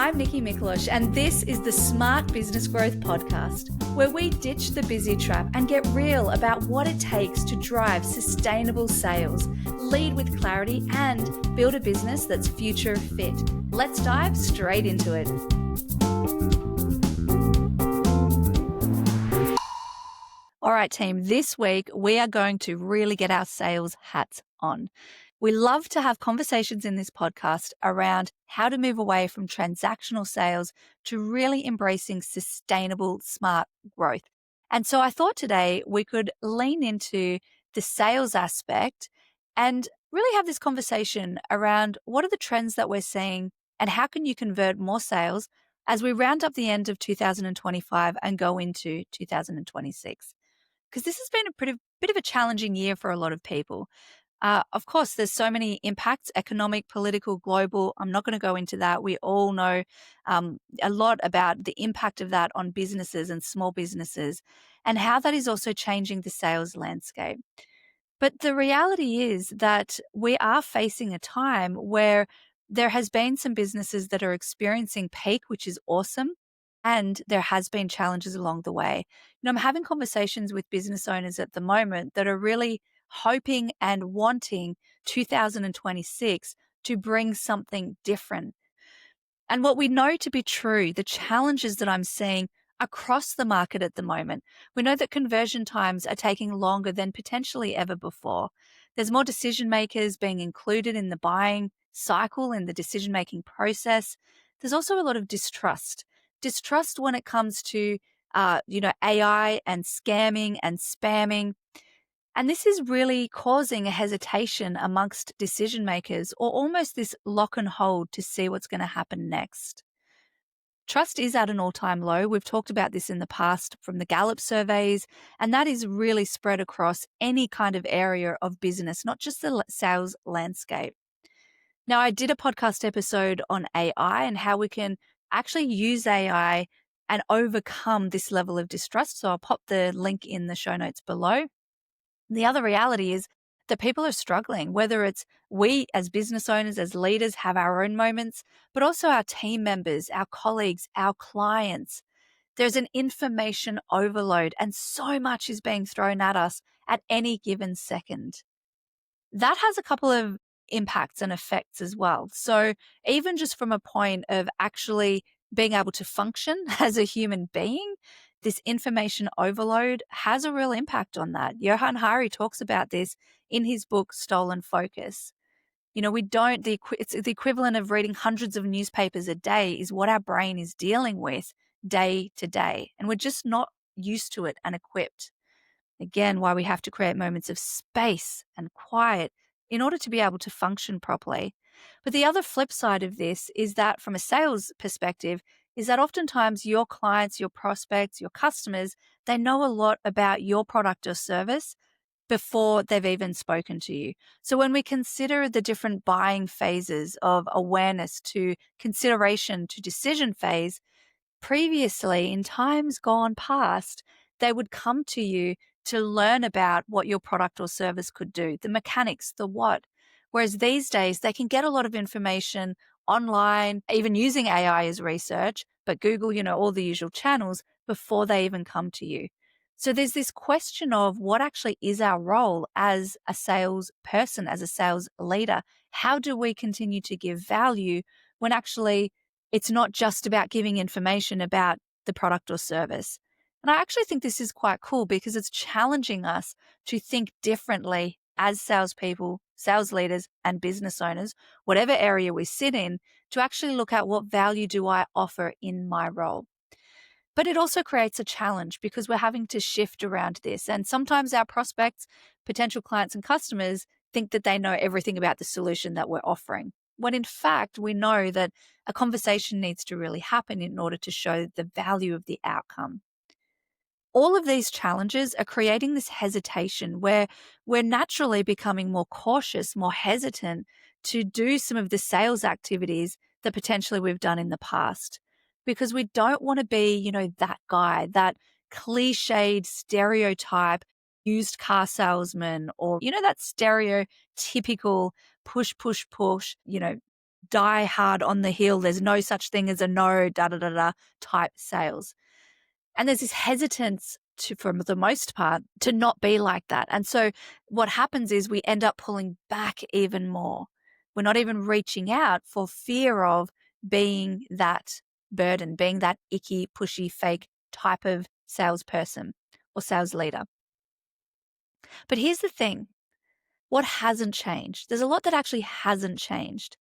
I'm Nicky Miklos, and this is the Smart Business Growth Podcast, where we ditch the busy trap and get real about what it takes to drive sustainable sales, lead with clarity, and build a business that's future fit. Let's dive straight into it. All right, team, this week we are going to really get our sales hats on. We love to have conversations in this podcast around how to move away from transactional sales to really embracing sustainable, smart growth. And so I thought today we could lean into the sales aspect and really have this conversation around what are the trends that we're seeing and how can you convert more sales as we round up the end of 2025 and go into 2026. Because this has been a bit of a challenging year for a lot of people. Of course, there's so many impacts, economic, political, global. I'm not going to go into that. We all know a lot about the impact of that on businesses and small businesses and how that is also changing the sales landscape. But the reality is that we are facing a time where there has been some businesses that are experiencing peak, which is awesome. And there has been challenges along the way. I'm having conversations with business owners at the moment that are really hoping and wanting 2026 to bring something different. And what we know to be true, the challenges that I'm seeing across the market at the moment, we know that conversion times are taking longer than potentially ever before. There's more decision makers being included in the buying cycle, in the decision-making process. There's also a lot of distrust when it comes to, AI and scamming and spamming. And this is really causing a hesitation amongst decision makers or almost this lock and hold to see what's going to happen next. Trust is at an all-time low. We've talked about this in the past from the Gallup surveys, and that is really spread across any kind of area of business, not just the sales landscape. Now, I did a podcast episode on AI and how we can actually use AI and overcome this level of distrust. So I'll pop the link in the show notes below. The other reality is that people are struggling, whether it's we as business owners, as leaders have our own moments, but also our team members, our colleagues, our clients. There's an information overload and so much is being thrown at us at any given second. That has a couple of impacts and effects as well. So even just from a point of actually being able to function as a human being, this information overload has a real impact on that. Johan Hari talks about this in his book, Stolen Focus. It's the equivalent of reading hundreds of newspapers a day is what our brain is dealing with day to day. And we're just not used to it and equipped. Again, why we have to create moments of space and quiet in order to be able to function properly. But the other flip side of this is that from a sales perspective, is that oftentimes your clients, your prospects, your customers, they know a lot about your product or service before they've even spoken to you. So when we consider the different buying phases of awareness to consideration to decision phase, previously in times gone past, they would come to you to learn about what your product or service could do, the mechanics, the what. Whereas these days, they can get a lot of information online, even using AI as research, but Google, all the usual channels before they even come to you. So there's this question of what actually is our role as a sales person, as a sales leader? How do we continue to give value when actually it's not just about giving information about the product or service? And I actually think this is quite cool because it's challenging us to think differently as salespeople, sales leaders, and business owners, whatever area we sit in, to actually look at what value do I offer in my role. But it also creates a challenge because we're having to shift around this. And sometimes our prospects, potential clients, and customers think that they know everything about the solution that we're offering, when in fact, we know that a conversation needs to really happen in order to show the value of the outcome. All of these challenges are creating this hesitation where we're naturally becoming more cautious, more hesitant to do some of the sales activities that potentially we've done in the past, because we don't want to be, that guy, that cliched stereotype used car salesman, or, that stereotypical push, die hard on the hill. There's no such thing as a no, da da da da type sales. And there's this hesitance for the most part, to not be like that. And so what happens is we end up pulling back even more. We're not even reaching out for fear of being that burden, being that icky, pushy, fake type of salesperson or sales leader. But here's the thing. What hasn't changed? There's a lot that actually hasn't changed.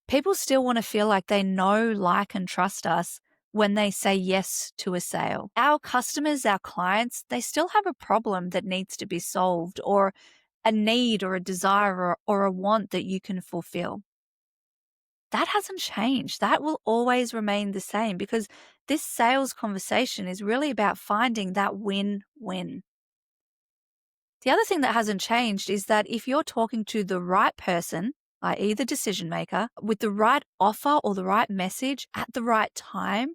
People still want to feel like they know, like, and trust us when they say yes to a sale. Our customers, our clients, they still have a problem that needs to be solved, or a need or a desire or a want that you can fulfill. That hasn't changed. That will always remain the same, because this sales conversation is really about finding that win-win. The other thing that hasn't changed is that if you're talking to the right person, i.e. the decision maker, with the right offer or the right message at the right time,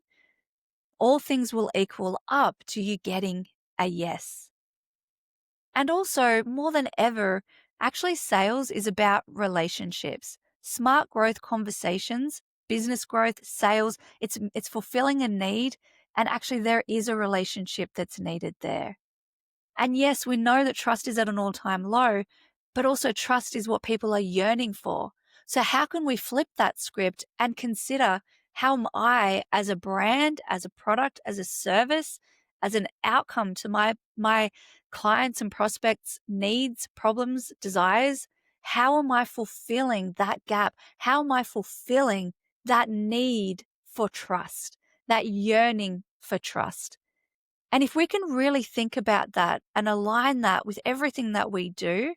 all things will equal up to you getting a yes. And also, more than ever, actually sales is about relationships. Smart growth conversations, business growth, sales, it's fulfilling a need, and actually there is a relationship that's needed there. And yes, we know that trust is at an all-time low, but also trust is what people are yearning for. So how can we flip that script and consider, how am I, as a brand, as a product, as a service, as an outcome to my clients and prospects' needs, problems, desires, how am I fulfilling that gap? How am I fulfilling that need for trust, that yearning for trust? And if we can really think about that and align that with everything that we do,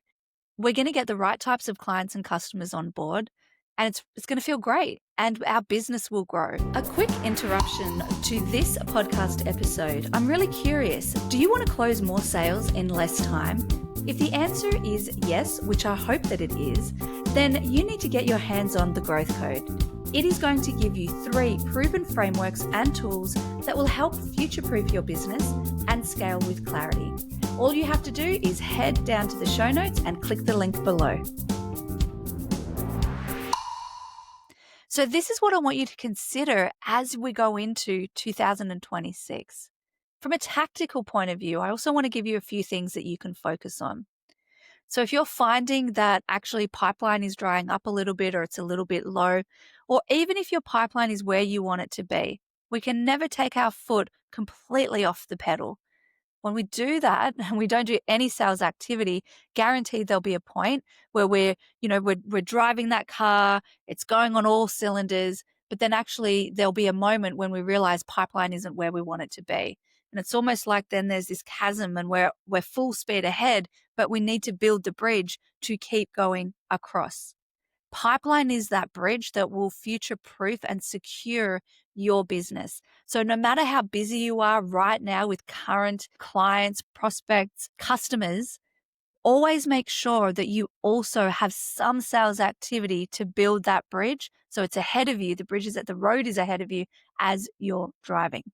we're going to get the right types of clients and customers on board, and it's going to feel great, and our business will grow. A quick interruption to this podcast episode. I'm really curious, do you want to close more sales in less time? If the answer is yes, which I hope that it is, then you need to get your hands on the Growth Code. It is going to give you 3 proven frameworks and tools that will help future-proof your business and scale with clarity. All you have to do is head down to the show notes and click the link below. So this is what I want you to consider as we go into 2026. From a tactical point of view, I also want to give you a few things that you can focus on. So if you're finding that actually pipeline is drying up a little bit, or it's a little bit low, or even if your pipeline is where you want it to be, we can never take our foot completely off the pedal. When we do that and we don't do any sales activity, guaranteed there'll be a point where we're driving that car, it's going on all cylinders, but then actually there'll be a moment when we realize pipeline isn't where we want it to be. And it's almost like then there's this chasm and we're full speed ahead, but we need to build the bridge to keep going across. Pipeline is that bridge that will future-proof and secure your business. So no matter how busy you are right now with current clients, prospects, customers, always make sure that you also have some sales activity to build that bridge. So it's ahead of you. The road is ahead of you as you're driving.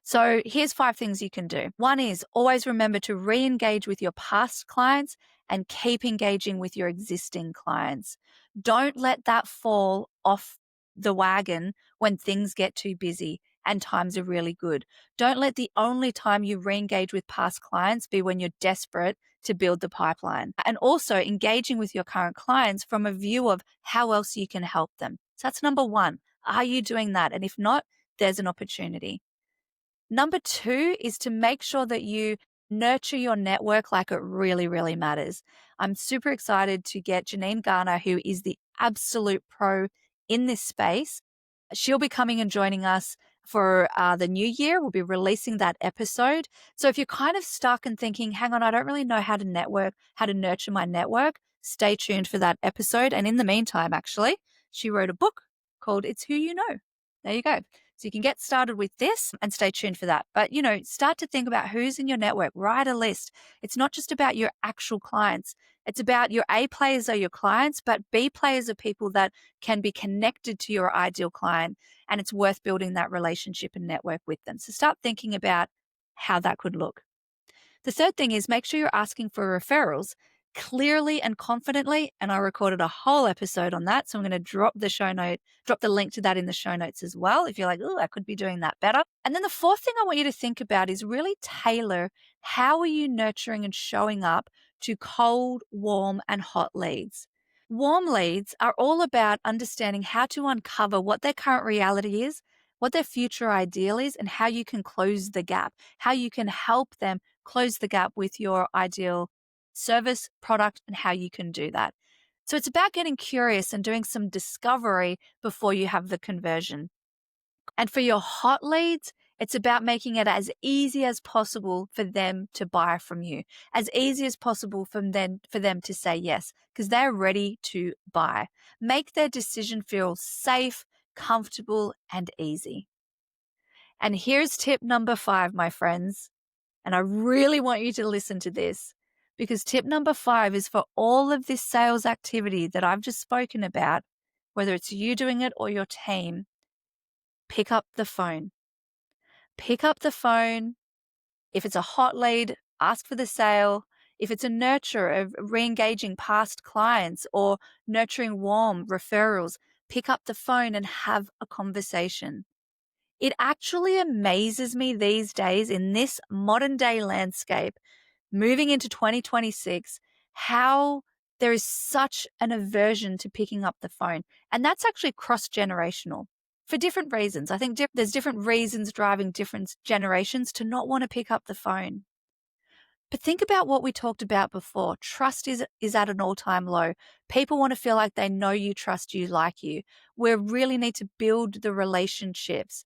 So here's 5 things you can do. 1 is always remember to re-engage with your past clients and keep engaging with your existing clients. Don't let that fall off the wagon when things get too busy and times are really good. Don't let the only time you re-engage with past clients be when you're desperate to build the pipeline. And also engaging with your current clients from a view of how else you can help them. So that's number 1. Are you doing that? And if not, there's an opportunity. Number 2 is to make sure that you nurture your network like it really, really matters. I'm super excited to get Janine Garner, who is the absolute pro in this space. She'll be coming and joining us for the new year. We'll be releasing that episode. So if you're kind of stuck and thinking, hang on, I don't really know how to network, how to nurture my network, stay tuned for that episode. And in the meantime, actually, she wrote a book called It's Who You Know. There you go. So you can get started with this and stay tuned for that. But, start to think about who's in your network. Write a list. It's not just about your actual clients. It's about your A players are your clients, but B players are people that can be connected to your ideal client, and it's worth building that relationship and network with them. So start thinking about how that could look. The third thing is make sure you're asking for referrals. clearly and confidently. And I recorded a whole episode on that. So I'm going to drop the link to that in the show notes as well. If you're like, oh, I could be doing that better. And then the fourth thing I want you to think about is really tailor how are you nurturing and showing up to cold, warm, and hot leads. Warm leads are all about understanding how to uncover what their current reality is, what their future ideal is, and how you can close the gap, how you can help them close the gap with your ideal service, product, and how you can do that. So it's about getting curious and doing some discovery before you have the conversion. And for your hot leads, it's about making it as easy as possible for them to buy from you, as easy as possible for them to say yes, because they're ready to buy. Make their decision feel safe, comfortable, and easy. And here's tip number 5, my friends. And I really want you to listen to this, because tip number 5 is for all of this sales activity that I've just spoken about, whether it's you doing it or your team, pick up the phone. Pick up the phone. If it's a hot lead, ask for the sale. If it's a nurture of re-engaging past clients or nurturing warm referrals, pick up the phone and have a conversation. It actually amazes me these days in this modern day landscape, moving into 2026, how there is such an aversion to picking up the phone. And that's actually cross-generational for different reasons. I think there's different reasons driving different generations to not want to pick up the phone. But think about what we talked about before. Trust is at an all-time low. People want to feel like they know you, trust you, like you. We really need to build the relationships.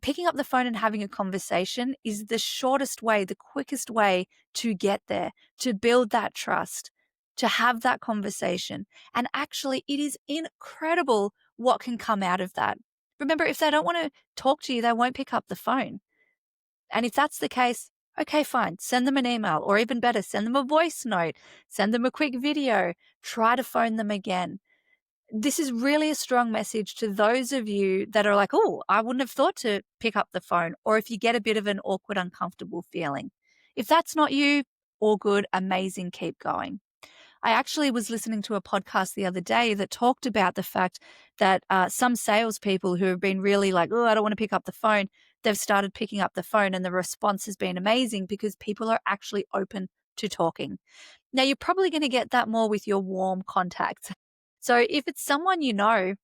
Picking up the phone and having a conversation is the shortest way, the quickest way to get there, to build that trust, to have that conversation. And actually, it is incredible what can come out of that. Remember, if they don't want to talk to you, they won't pick up the phone. And if that's the case, okay, fine, send them an email, or even better, send them a voice note, send them a quick video, try to phone them again. This is really a strong message to those of you that are like, oh, I wouldn't have thought to pick up the phone, or if you get a bit of an awkward, uncomfortable feeling. If that's not you, all good, amazing, keep going. I actually was listening to a podcast the other day that talked about the fact that some salespeople who have been really like, oh, I don't want to pick up the phone, they've started picking up the phone, and the response has been amazing because people are actually open to talking. Now, you're probably going to get that more with your warm contacts. So if it's someone you know,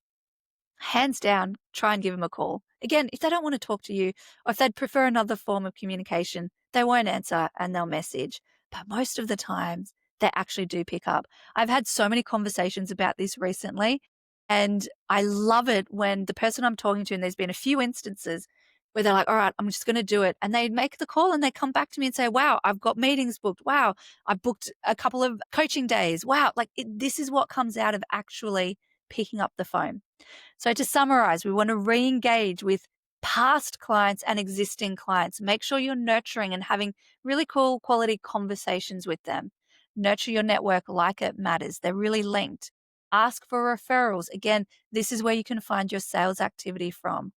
hands down, try and give them a call. Again, if they don't want to talk to you, or if they'd prefer another form of communication, they won't answer and they'll message. But most of the times, they actually do pick up. I've had so many conversations about this recently, and I love it when the person I'm talking to, and there's been a few instances where they're like, all right, I'm just going to do it. And they make the call and they come back to me and say, wow, I've got meetings booked. Wow, I've booked a couple of coaching days. Wow, this is what comes out of actually picking up the phone. So to summarize, we want to re-engage with past clients and existing clients. Make sure you're nurturing and having really cool quality conversations with them. Nurture your network like it matters. They're really linked. Ask for referrals. Again, this is where you can find your sales activity from.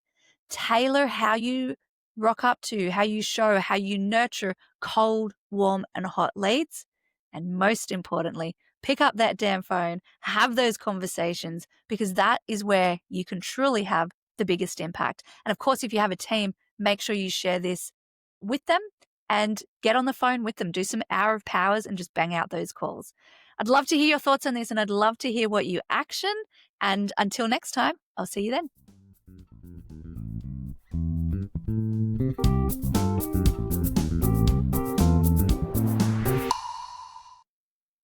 Tailor how you rock up to, how you show, how you nurture cold, warm, and hot leads. And most importantly, pick up that damn phone, have those conversations, because that is where you can truly have the biggest impact. And of course, if you have a team, make sure you share this with them and get on the phone with them. Do some hour of powers and just bang out those calls. I'd love to hear your thoughts on this, and I'd love to hear what you action. And until next time, I'll see you then.